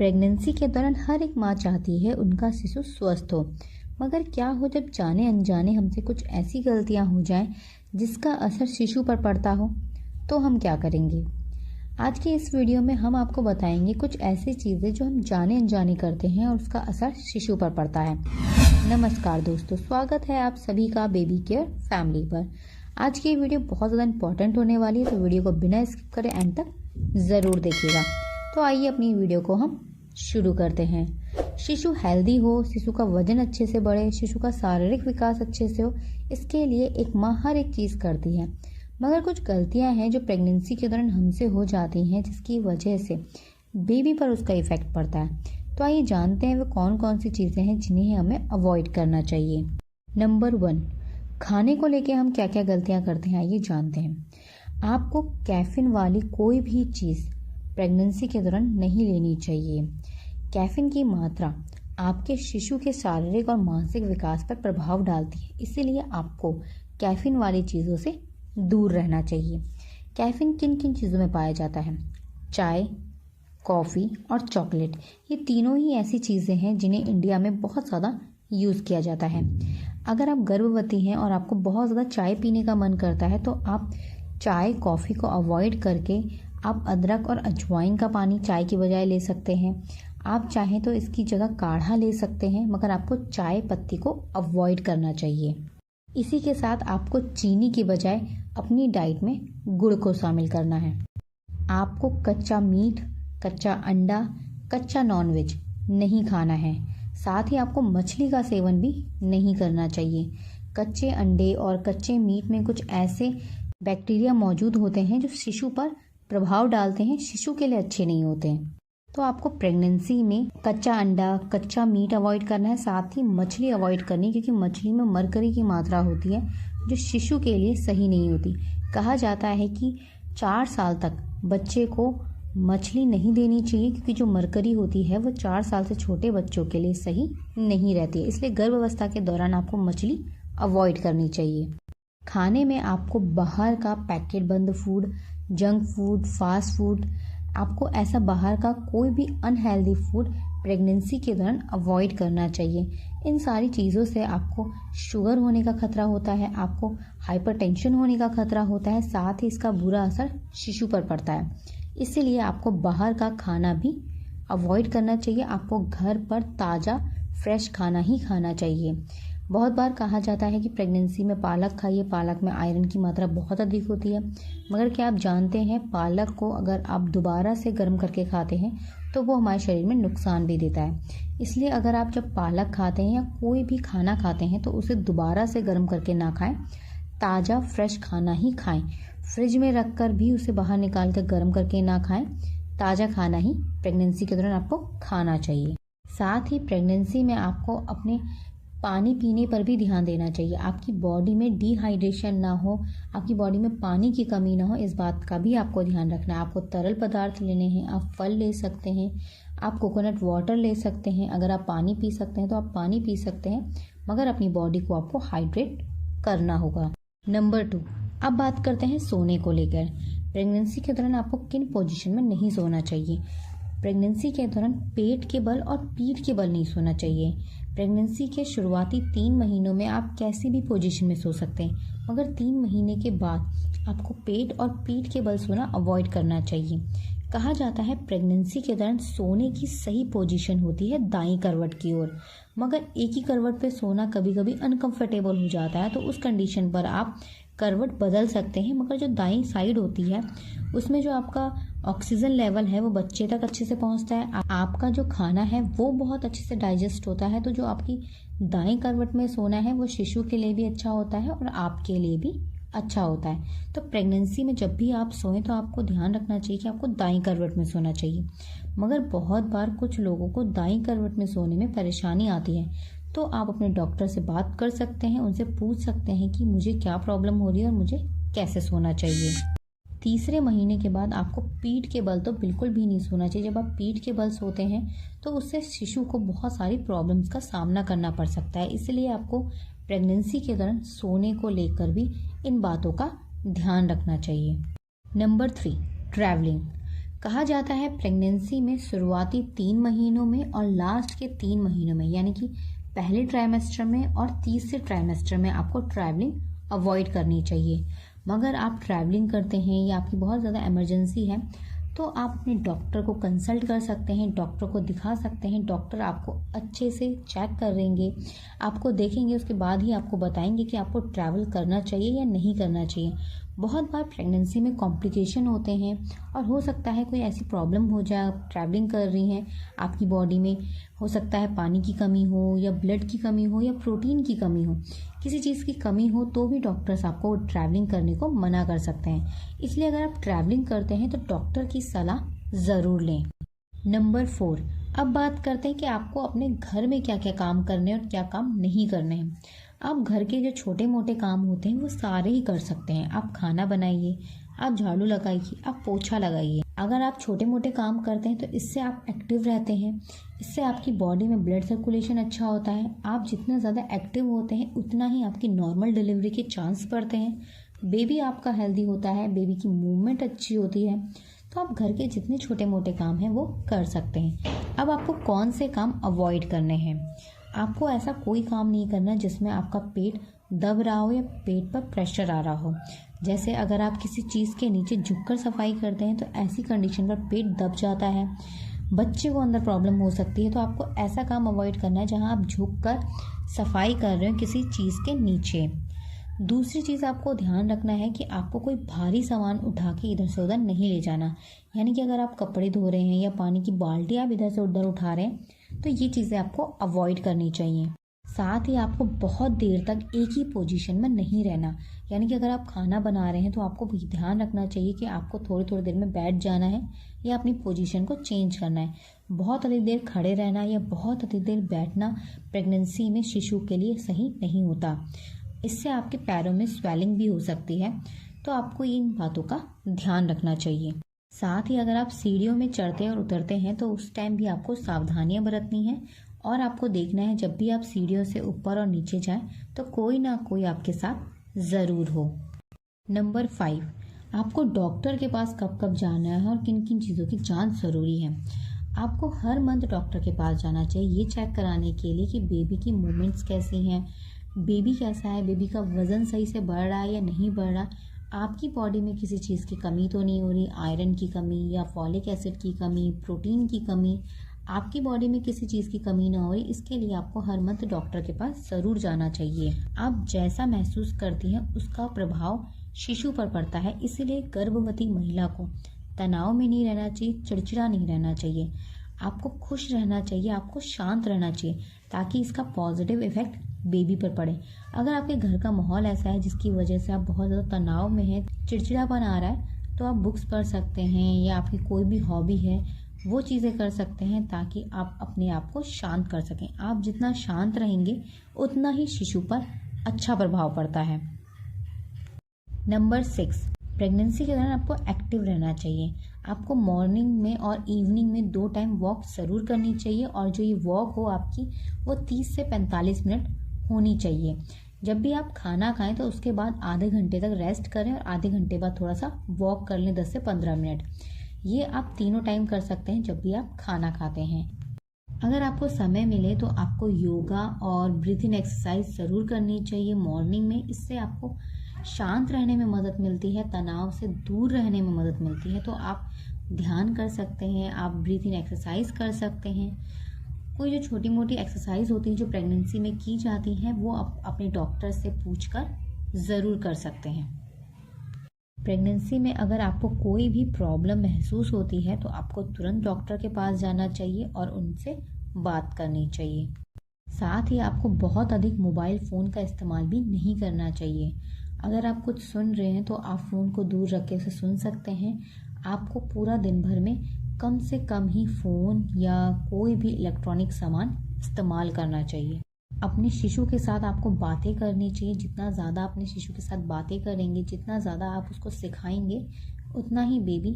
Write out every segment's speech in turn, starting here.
Pregnancy के दौरान हर एक माँ चाहती है उनका शिशु स्वस्थ हो, मगर क्या हो जब जाने अनजाने हमसे कुछ ऐसी गलतियाँ हो जाएं जिसका असर शिशु पर पड़ता हो, तो हम क्या करेंगे। आज के इस वीडियो में हम आपको बताएंगे कुछ ऐसी चीज़ें जो हम जाने अनजाने करते हैं और उसका असर शिशु पर पड़ता है। नमस्कार दोस्तों, स्वागत है आप सभी का बेबी केयर फैमिली पर। आज की वीडियो बहुत ज़्यादा इंपॉर्टेंट होने वाली है, तो वीडियो को बिना स्किप करे एंड तक ज़रूर देखिएगा। तो आइए अपनी वीडियो को हम शुरू करते हैं। शिशु हेल्दी हो, शिशु का वजन अच्छे से बढ़े, शिशु का शारीरिक विकास अच्छे से हो, इसके लिए एक माँ हर एक चीज़ करती है। मगर कुछ गलतियां हैं जो प्रेगनेंसी के दौरान हमसे हो जाती हैं, जिसकी वजह से बेबी पर उसका इफेक्ट पड़ता है। तो आइए जानते हैं वो कौन कौन सी चीज़ें हैं जिन्हें हमें अवॉइड करना चाहिए। नंबर 1, खाने को लेके हम क्या क्या गलतियां करते हैं, आइए जानते हैं। आपको कैफीन वाली कोई भी चीज़ प्रेगनेंसी के दौरान नहीं लेनी चाहिए। कैफीन की मात्रा आपके शिशु के शारीरिक और मानसिक विकास पर प्रभाव डालती है, इसीलिए आपको कैफीन वाली चीज़ों से दूर रहना चाहिए। कैफीन किन किन चीज़ों में पाया जाता है? चाय, कॉफ़ी और चॉकलेट, ये तीनों ही ऐसी चीज़ें हैं जिन्हें इंडिया में बहुत ज़्यादा यूज़ किया जाता है। अगर आप गर्भवती हैं और आपको बहुत ज़्यादा चाय पीने का मन करता है, तो आप चाय कॉफ़ी को अवॉइड करके आप अदरक और अजवाइन का पानी चाय की बजाय ले सकते हैं। आप चाहें तो इसकी जगह काढ़ा ले सकते हैं, मगर आपको चाय पत्ती को अवॉइड करना चाहिए। इसी के साथ आपको चीनी की बजाय अपनी डाइट में गुड़ को शामिल करना है। आपको कच्चा मीट, कच्चा अंडा, कच्चा नॉनवेज नहीं खाना है। साथ ही आपको मछली का सेवन भी नहीं करना चाहिए। कच्चे अंडे और कच्चे मीट में कुछ ऐसे बैक्टीरिया मौजूद होते हैं जो शिशु पर प्रभाव डालते हैं, शिशु के लिए अच्छे नहीं होते हैं। तो आपको प्रेगनेंसी में कच्चा अंडा, कच्चा मीट अवॉइड करना है, साथ ही मछली अवॉइड करनी, क्योंकि मछली में मरकरी की मात्रा होती है जो शिशु के लिए सही नहीं होती। कहा जाता है कि 4 साल तक बच्चे को मछली नहीं देनी चाहिए, क्योंकि जो मरकरी होती है वो 4 साल से छोटे बच्चों के लिए सही नहीं रहती है। इसलिए गर्भावस्था के दौरान आपको मछली अवॉइड करनी चाहिए। खाने में आपको बाहर का पैकेट बंद food, junk food, fast food, आपको ऐसा बाहर का कोई भी अनहेल्दी फूड प्रेगनेंसी के दौरान अवॉइड करना चाहिए। इन सारी चीज़ों से आपको शुगर होने का खतरा होता है, आपको हाइपरटेंशन होने का खतरा होता है, साथ ही इसका बुरा असर शिशु पर पड़ता है। इसीलिए आपको बाहर का खाना भी अवॉइड करना चाहिए। आपको घर पर ताज़ा फ्रेश खाना ही खाना चाहिए। बहुत बार कहा जाता है कि प्रेगनेंसी में पालक खाइए, पालक में आयरन की मात्रा बहुत अधिक होती है। मगर क्या आप जानते हैं, पालक को अगर आप दोबारा से गर्म करके खाते हैं तो वो हमारे शरीर में नुकसान भी देता है। इसलिए अगर आप जब पालक खाते हैं या कोई भी खाना खाते हैं तो उसे दोबारा से गर्म करके ना खाएं, ताज़ा फ्रेश खाना ही खाएं। फ्रिज में रख कर भी उसे बाहर निकाल कर गर्म करके ना खाएं, ताज़ा खाना ही प्रेगनेंसी के दौरान आपको खाना चाहिए। साथ ही प्रेगनेंसी में आपको अपने पानी पीने पर भी ध्यान देना चाहिए। आपकी बॉडी में डिहाइड्रेशन ना हो, आपकी बॉडी में पानी की कमी ना हो, इस बात का भी आपको ध्यान रखना है। आपको तरल पदार्थ लेने हैं, आप फल ले सकते हैं, आप कोकोनट वाटर ले सकते हैं। अगर आप पानी पी सकते हैं तो आप पानी पी सकते हैं, मगर अपनी बॉडी को आपको हाइड्रेट करना होगा। नंबर 2, अब बात करते हैं सोने को लेकर। प्रेगनेंसी के दौरान आपको किन पोजीशन में नहीं सोना चाहिए। प्रेगनेंसी के दौरान पेट के बल और पीठ के बल नहीं सोना चाहिए। प्रेगनेंसी के शुरुआती 3 महीनों में आप कैसी भी पोजीशन में सो सकते हैं, मगर 3 महीने के बाद आपको पेट और पीठ के बल सोना अवॉइड करना चाहिए। कहा जाता है प्रेगनेंसी के दौरान सोने की सही पोजीशन होती है दाईं करवट की ओर, मगर एक ही करवट पे सोना कभी कभी अनकंफर्टेबल हो जाता है, तो उस कंडीशन पर आप करवट बदल सकते हैं। मगर जो दाईं साइड होती है उसमें जो आपका ऑक्सीजन लेवल है वो बच्चे तक अच्छे से पहुंचता है, आपका जो खाना है वो बहुत अच्छे से डाइजेस्ट होता है। तो जो आपकी दाईं करवट में सोना है वो शिशु के लिए भी अच्छा होता है और आपके लिए भी अच्छा होता है। तो प्रेगनेंसी में जब भी आप सोएं तो आपको ध्यान रखना चाहिए कि आपको दाईं करवट में सोना चाहिए। मगर बहुत बार कुछ लोगों को दाईं करवट में सोने में परेशानी आती है, तो आप अपने डॉक्टर से बात कर सकते हैं, उनसे पूछ सकते हैं कि मुझे क्या प्रॉब्लम हो रही है और मुझे कैसे सोना चाहिए। तीसरे महीने के बाद आपको पीठ के बल तो बिल्कुल भी नहीं सोना चाहिए। जब आप पीठ के बल सोते हैं तो उससे शिशु को बहुत सारी प्रॉब्लम्स का सामना करना पड़ सकता है। इसलिए आपको प्रेगनेंसी के दौरान सोने को लेकर भी इन बातों का ध्यान रखना चाहिए। Number 3, travelling. कहा जाता है प्रेगनेंसी में शुरुआती 3 महीनों में और लास्ट के 3 महीनों में, यानी कि पहले ट्राइमेस्टर में और तीसरे ट्राइमेस्टर में आपको ट्रैवलिंग अवॉइड करनी चाहिए। मगर आप ट्रैवलिंग करते हैं या आपकी बहुत ज़्यादा इमरजेंसी है तो आप अपने डॉक्टर को कंसल्ट कर सकते हैं, डॉक्टर को दिखा सकते हैं। डॉक्टर आपको अच्छे से चेक करेंगे, आपको देखेंगे, उसके बाद ही आपको बताएंगे कि आपको ट्रैवल करना चाहिए या नहीं करना चाहिए। बहुत बार प्रेगनेंसी में कॉम्प्लिकेशन होते हैं और हो सकता है कोई ऐसी प्रॉब्लम हो जाए, आप ट्रैवलिंग कर रही हैं, आपकी बॉडी में हो सकता है पानी की कमी हो या ब्लड की कमी हो या प्रोटीन की कमी हो, किसी चीज़ की कमी हो तो भी डॉक्टर्स आपको ट्रैवलिंग करने को मना कर सकते हैं। इसलिए अगर आप ट्रैवलिंग करते हैं तो डॉक्टर की सलाह ज़रूर लें। नंबर 4, अब बात करते हैं कि आपको अपने घर में क्या क्या काम करने हैं और क्या काम नहीं करने हैं। आप घर के जो छोटे मोटे काम होते हैं वो सारे ही कर सकते हैं। आप खाना बनाइए, आप झाड़ू लगाइए, आप पोछा लगाइए। अगर आप छोटे मोटे काम करते हैं तो इससे आप एक्टिव रहते हैं, इससे आपकी बॉडी में ब्लड सर्कुलेशन अच्छा होता है। आप जितना ज़्यादा एक्टिव होते हैं उतना ही आपकी नॉर्मल डिलीवरी के चांस बढ़ते हैं, बेबी आपका हेल्दी होता है, बेबी की मूवमेंट अच्छी होती है। तो आप घर के जितने छोटे मोटे काम हैं वो कर सकते हैं। अब आपको कौन से काम अवॉइड करने हैं। आपको ऐसा कोई काम नहीं करना जिसमें आपका पेट दब रहा हो या पेट पर प्रेशर आ रहा हो। जैसे अगर आप किसी चीज़ के नीचे झुककर सफाई करते हैं तो ऐसी कंडीशन पर पेट दब जाता है, बच्चे को अंदर प्रॉब्लम हो सकती है। तो आपको ऐसा काम अवॉइड करना है जहां आप झुककर सफाई कर रहे हो किसी चीज़ के नीचे। दूसरी चीज़ आपको ध्यान रखना है कि आपको कोई भारी सामान उठा के इधर से उधर नहीं ले जाना। यानी कि अगर आप कपड़े धो रहे हैं या पानी की बाल्टी आप इधर से उधर उठा रहे हैं तो ये चीज़ें आपको अवॉइड करनी चाहिए। साथ ही आपको बहुत देर तक एक ही पोजीशन में नहीं रहना। यानी कि अगर आप खाना बना रहे हैं तो आपको ध्यान रखना चाहिए कि आपको थोड़ी थोड़ी देर में बैठ जाना है या अपनी पोजीशन को चेंज करना है। बहुत अधिक देर खड़े रहना या बहुत अधिक देर बैठना प्रेगनेंसी में शिशु के लिए सही नहीं होता। इससे आपके पैरों में स्वेलिंग भी हो सकती है, तो आपको इन बातों का ध्यान रखना चाहिए। साथ ही अगर आप सीढ़ियों में चढ़ते और उतरते हैं तो उस टाइम भी आपको सावधानियां बरतनी है और आपको देखना है जब भी आप सीढ़ियों से ऊपर और नीचे जाएं तो कोई ना कोई आपके साथ ज़रूर हो। नंबर 5, आपको डॉक्टर के पास कब कब जाना है और किन किन चीज़ों की जांच ज़रूरी है। आपको हर मंथ डॉक्टर के पास जाना चाहिए ये चेक कराने के लिए कि बेबी की मूवमेंट्स कैसी हैं, बेबी कैसा है, बेबी का वज़न सही से बढ़ रहा है या नहीं बढ़ रहा, आपकी बॉडी में किसी चीज़ की कमी तो नहीं हो रही, आयरन की कमी या फॉलिक एसिड की कमी, प्रोटीन की कमी, आपकी बॉडी में किसी चीज़ की कमी ना हो रही। इसके लिए आपको हर मंथ डॉक्टर के पास ज़रूर जाना चाहिए। आप जैसा महसूस करती हैं उसका प्रभाव शिशु पर पड़ता है, इसीलिए गर्भवती महिला को तनाव में नहीं रहना चाहिए, चिड़चिड़ा नहीं रहना चाहिए। आपको खुश रहना चाहिए, आपको शांत रहना चाहिए ताकि इसका पॉजिटिव इफेक्ट बेबी पर पड़े। अगर आपके घर का माहौल ऐसा है जिसकी वजह से आप बहुत ज़्यादा तनाव में हैं, चिड़चिड़ापन आ रहा है, तो आप बुक्स पढ़ सकते हैं या आपकी कोई भी हॉबी है वो चीज़ें कर सकते हैं ताकि आप अपने आप को शांत कर सकें। आप जितना शांत रहेंगे उतना ही शिशु पर अच्छा प्रभाव पड़ता है। नंबर 6, प्रेगनेंसी के दौरान आपको एक्टिव रहना चाहिए। आपको मॉर्निंग में और इवनिंग में 2 टाइम वॉक ज़रूर करनी चाहिए और जो ये वॉक हो आपकी वो 30 से 45 मिनट होनी चाहिए। जब भी आप खाना खाएं तो उसके बाद आधे घंटे तक रेस्ट करें और आधे घंटे बाद थोड़ा सा वॉक कर लें 10 से 15 मिनट। ये आप तीनों टाइम कर सकते हैं जब भी आप खाना खाते हैं। अगर आपको समय मिले तो आपको योगा और ब्रीथिंग एक्सरसाइज ज़रूर करनी चाहिए मॉर्निंग में। इससे आपको शांत रहने में मदद मिलती है, तनाव से दूर रहने में मदद मिलती है। तो आप ध्यान कर सकते हैं, आप ब्रीथिंग एक्सरसाइज कर सकते हैं। कोई जो छोटी मोटी एक्सरसाइज होती है जो प्रेगनेंसी में की जाती हैं वो आप अपने डॉक्टर से पूछकर ज़रूर कर सकते हैं। प्रेगनेंसी में अगर आपको कोई भी प्रॉब्लम महसूस होती है तो आपको तुरंत डॉक्टर के पास जाना चाहिए और उनसे बात करनी चाहिए। साथ ही आपको बहुत अधिक मोबाइल फ़ोन का इस्तेमाल भी नहीं करना चाहिए। अगर आप कुछ सुन रहे हैं तो आप फ़ोन को दूर रख के उसे सुन सकते हैं। आपको पूरा दिन भर में कम से कम ही फ़ोन या कोई भी इलेक्ट्रॉनिक सामान इस्तेमाल करना चाहिए। अपने शिशु के साथ आपको बातें करनी चाहिए। जितना ज़्यादा अपने शिशु के साथ बातें करेंगे, जितना ज़्यादा आप उसको सिखाएंगे, उतना ही बेबी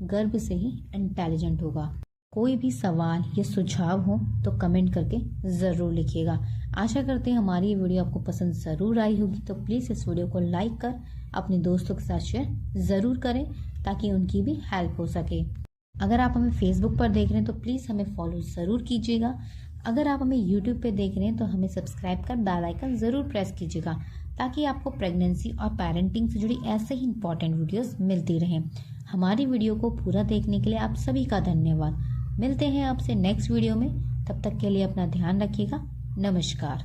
गर्भ से ही इंटेलिजेंट होगा। कोई भी सवाल या सुझाव हो तो कमेंट करके ज़रूर लिखिएगा। आशा करते हैं हमारी ये वीडियो आपको पसंद ज़रूर आई होगी। तो प्लीज़ इस वीडियो को लाइक कर अपने दोस्तों के साथ शेयर ज़रूर करें ताकि उनकी भी हेल्प हो सके। अगर आप हमें फेसबुक पर देख रहे हैं तो प्लीज़ हमें फॉलो ज़रूर कीजिएगा। अगर आप हमें यूट्यूब पे देख रहे हैं तो हमें सब्सक्राइब कर बेल आइकन ज़रूर प्रेस कीजिएगा, ताकि आपको प्रेगनेंसी और पेरेंटिंग से जुड़ी ऐसे ही इंपॉर्टेंट वीडियोस मिलती रहें। हमारी वीडियो को पूरा देखने के लिए आप सभी का धन्यवाद। मिलते हैं आपसे नेक्स्ट वीडियो में, तब तक के लिए अपना ध्यान रखिएगा। नमस्कार।